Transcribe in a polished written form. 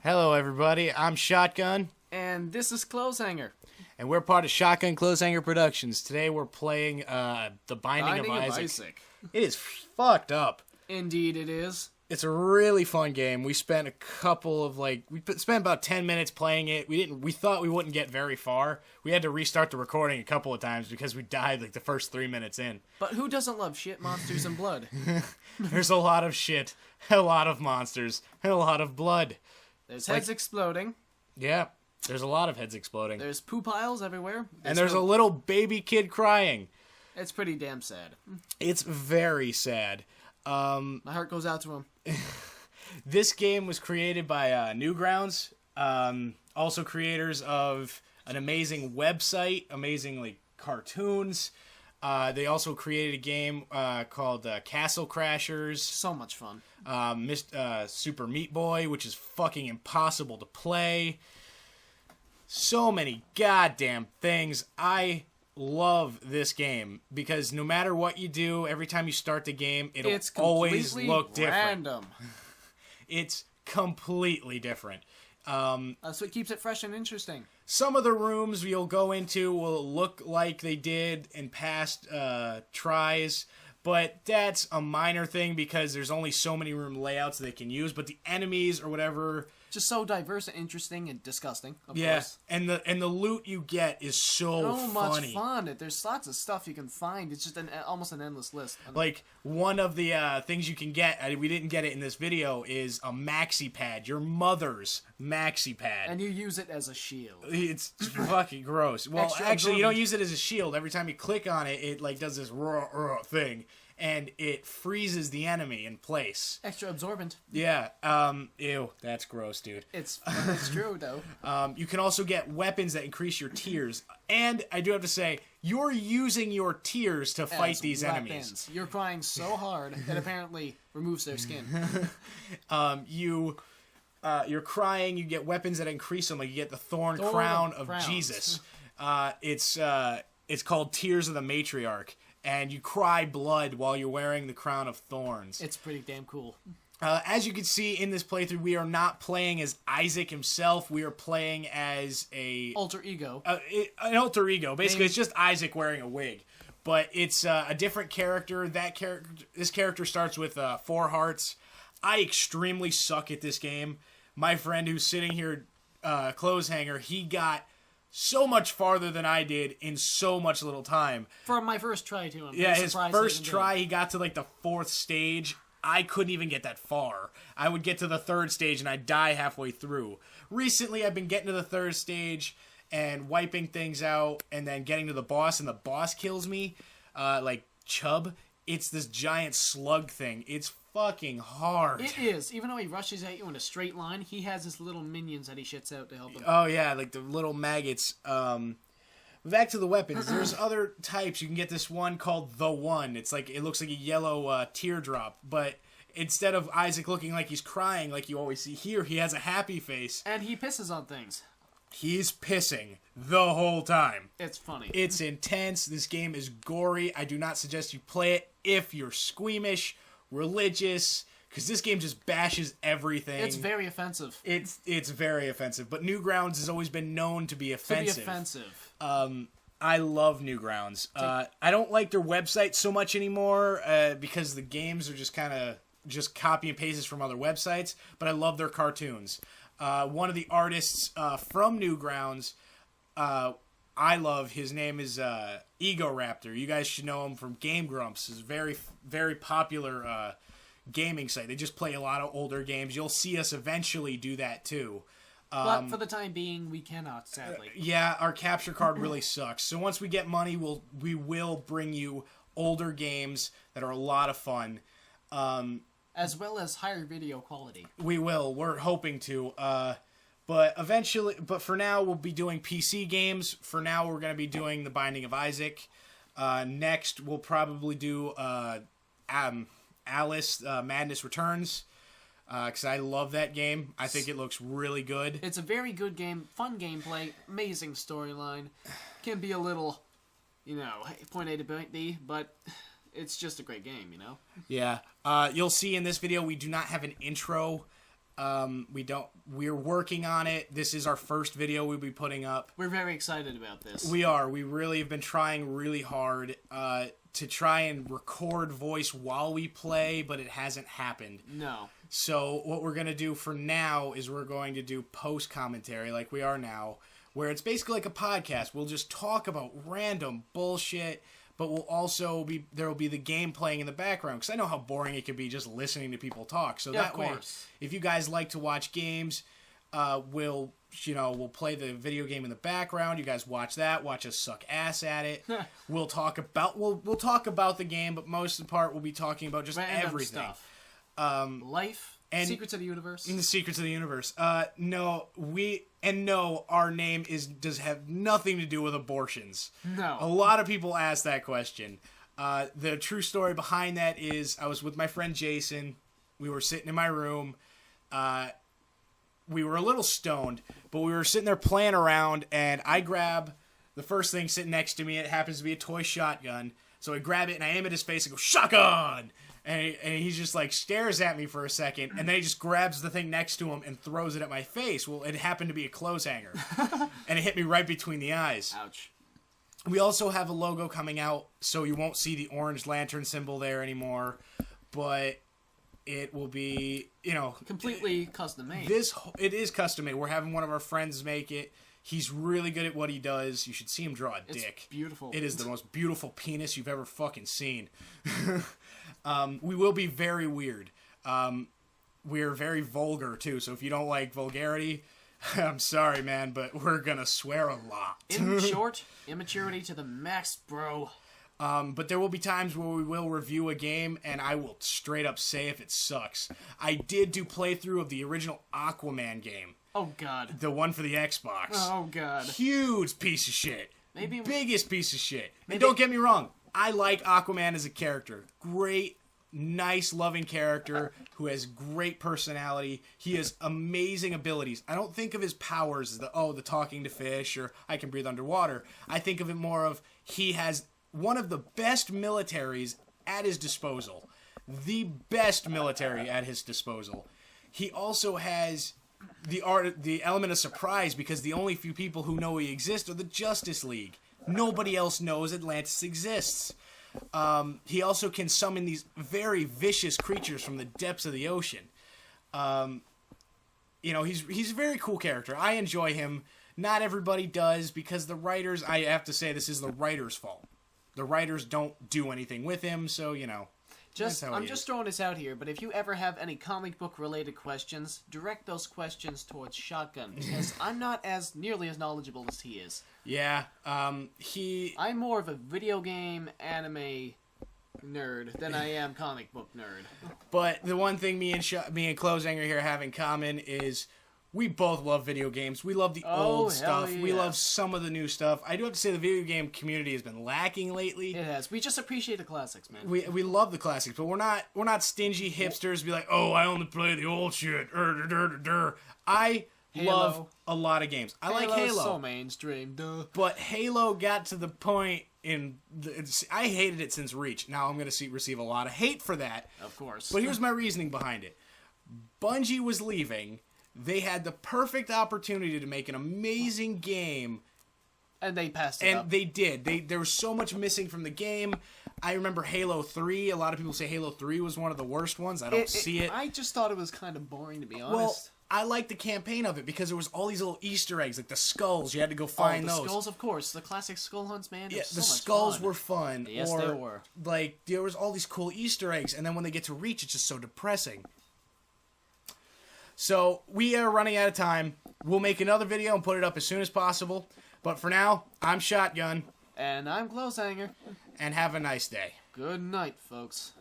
Hello, everybody. I'm Shotgun. And this is Clotheshanger. And we're part of Shotgun Clotheshanger Productions. Today we're playing The Binding of Isaac. It is fucked up. Indeed it is. It's a really fun game. We spent spent about 10 minutes playing it. We thought we wouldn't get very far. We had to restart the recording a couple of times because we died the first 3 minutes in. But who doesn't love shit, monsters, and blood? There's a lot of shit, a lot of monsters, and a lot of blood. There's heads exploding. Yeah, there's a lot of heads exploding. There's poo piles everywhere. There's a little baby kid crying. It's pretty damn sad. It's very sad. My heart goes out to him. This game was created by Newgrounds, also creators of an amazing website, amazing cartoons. They also created a game called Castle Crashers. So much fun. Super Meat Boy, which is fucking impossible to play. So many goddamn things. I love this game because no matter what you do, every time you start the game, it'll always look different. Random. It's completely different. That's what keeps it fresh and interesting. Some of the rooms you'll go into will look like they did in past tries, but that's a minor thing because there's only so many room layouts they can use. But the enemies or whatever, just so diverse and interesting and disgusting. Of course. and the loot you get is so funny. Much fun. There's lots of stuff you can find. It's just almost an endless list. Like one of the things you can get, we didn't get it in this video, is a maxi pad. Your mother's maxi pad, and you use it as a shield. It's fucking gross. Well, actually, you don't use it as a shield. Every time you click on it, it does this thing. And it freezes the enemy in place. Extra absorbent. Yeah. Ew, that's gross, dude. It's true, though. You can also get weapons that increase your tiers. And I do have to say, you're using your tiers to fight these enemies. You're crying so hard that apparently removes their skin. You're crying. You get weapons that increase them. Like you get the Thorn Crown of Jesus. It's called Tears of the Matriarch. And you cry blood while you're wearing the Crown of Thorns. It's pretty damn cool. As you can see in this playthrough, we are not playing as Isaac himself. We are playing as an alter ego. Basically, it's just Isaac wearing a wig. But it's a different character. This character starts with 4 hearts. I extremely suck at this game. My friend who's sitting here, Clotheshanger, he got so much farther than I did in so much little time. For my first try, too. His first try, he got to the 4th stage. I couldn't even get that far. I would get to the 3rd stage and I'd die halfway through. Recently, I've been getting to the 3rd stage and wiping things out and then getting to the boss, and the boss kills me. Chub. It's this giant slug thing. It's fucking hard. It is. Even though he rushes at you in a straight line, he has his little minions that he shits out to help him. Oh, yeah, the little maggots. Back to the weapons. There's other types. You can get this one called The One. It looks like a yellow teardrop, but instead of Isaac looking like he's crying like you always see here, he has a happy face. And he pisses on things. He's pissing the whole time. It's funny. It's intense. This game is gory. I do not suggest you play it if you're squeamish, religious, because this game just bashes everything. It's very offensive. It's very offensive. But Newgrounds has always been known to be offensive. I love Newgrounds. I don't like their website so much anymore because the games are just kind of just copy and pastes from other websites. But I love their cartoons. One of the artists from Newgrounds, I love. His name is Ego Raptor. You guys should know him from Game Grumps. It's a very, very popular gaming site. They just play a lot of older games. You'll see us eventually do that too. But for the time being, we cannot, sadly. Yeah, our capture card really sucks. So once we get money, we will bring you older games that are a lot of fun. As well as higher video quality. We will. We're hoping to. But for now, we'll be doing PC games. For now, we're going to be doing The Binding of Isaac. Next, we'll probably do Alice Madness Returns. Because I love that game. I think it looks really good. It's a very good game. Fun gameplay. Amazing storyline. Can be a little, point A to point B, but it's just a great game, Yeah. You'll see in this video we do not have an intro We're working on it. This is our first video we'll be putting up. We're very excited about this. We are. We really have been trying really hard to try and record voice while we play, but it hasn't happened. No. So what we're going to do for now is we're going to do post commentary like we are now, where it's basically like a podcast. We'll just talk about random bullshit, but there will be the game playing in the background, because I know how boring it can be just listening to people talk. So that way, if you guys like to watch games, we'll play the video game in the background. You guys watch that. Watch us suck ass at it. We'll talk about the game, but most of the part we'll be talking about just random everything stuff. Life. And Secrets of the Universe. In the Secrets of the Universe. No, our name does have nothing to do with abortions. No. A lot of people ask that question. The true story behind that is I was with my friend Jason. We were sitting in my room. We were a little stoned, but we were sitting there playing around, and I grab the first thing sitting next to me. It happens to be a toy shotgun. So I grab it, and I aim at his face and go, "Shotgun!" And he just like stares at me for a second, and then he just grabs the thing next to him and throws it at my face. Well, it happened to be a Clotheshanger, and it hit me right between the eyes. Ouch. We also have a logo coming out, so you won't see the orange lantern symbol there anymore, but it will be, completely custom made. It is custom made. We're having one of our friends make it. He's really good at what he does. You should see him draw a dick. It's beautiful. It is the most beautiful penis you've ever fucking seen. We will be very weird. We're very vulgar, too, so if you don't like vulgarity, I'm sorry, man, but we're gonna swear a lot. In short, immaturity to the max, bro. But there will be times where we will review a game, and I will straight up say if it sucks. I did do playthrough of the original Aquaman game. Oh, God. The one for the Xbox. Oh, God. Huge piece of shit. Maybe biggest piece of shit. And don't get me wrong, I like Aquaman as a character. Great, nice, loving character who has great personality. He has amazing abilities. I don't think of his powers as the talking to fish or I can breathe underwater. I think of it more of he has one of the best militaries at his disposal. The best military at his disposal. He also has the element of surprise because the only few people who know he exists are the Justice League. Nobody else knows Atlantis exists. He also can summon these very vicious creatures from the depths of the ocean. He's a very cool character. I enjoy him. Not everybody does because the writers, I have to say, this is the writers' fault. The writers don't do anything with him, so, I'm just throwing this out here, but if you ever have any comic book related questions, direct those questions towards Shotgun, because I'm not nearly as knowledgeable as he is. Yeah, I'm more of a video game anime nerd than I am comic book nerd. But the one thing me and Clotheshanger here have in common is we both love video games. We love the old stuff. Yeah. We love some of the new stuff. I do have to say the video game community has been lacking lately. It has. We just appreciate the classics, man. We love the classics, but we're not stingy hipsters. Be like, I only play the old shit. I love a lot of games. I like Halo. So mainstream, duh. But Halo got to the point I hated it since Reach. Now I'm going to receive a lot of hate for that. Of course. But here's my reasoning behind it. Bungie was leaving. They had the perfect opportunity to make an amazing game. And they passed it up. And they did. There was so much missing from the game. I remember Halo 3. A lot of people say Halo 3 was one of the worst ones. I don't see it. I just thought it was kind of boring, to be honest. Well, I liked the campaign of it because there was all these little Easter eggs, like the skulls. You had to go find those. The skulls, of course. The classic skull hunts, man. Yeah, the skulls were fun. Yes, they were. Like, there was all these cool Easter eggs, and then when they get to Reach, it's just so depressing. So, we are running out of time. We'll make another video and put it up as soon as possible. But for now, I'm Shotgun. And I'm Clotheshanger. And have a nice day. Good night, folks.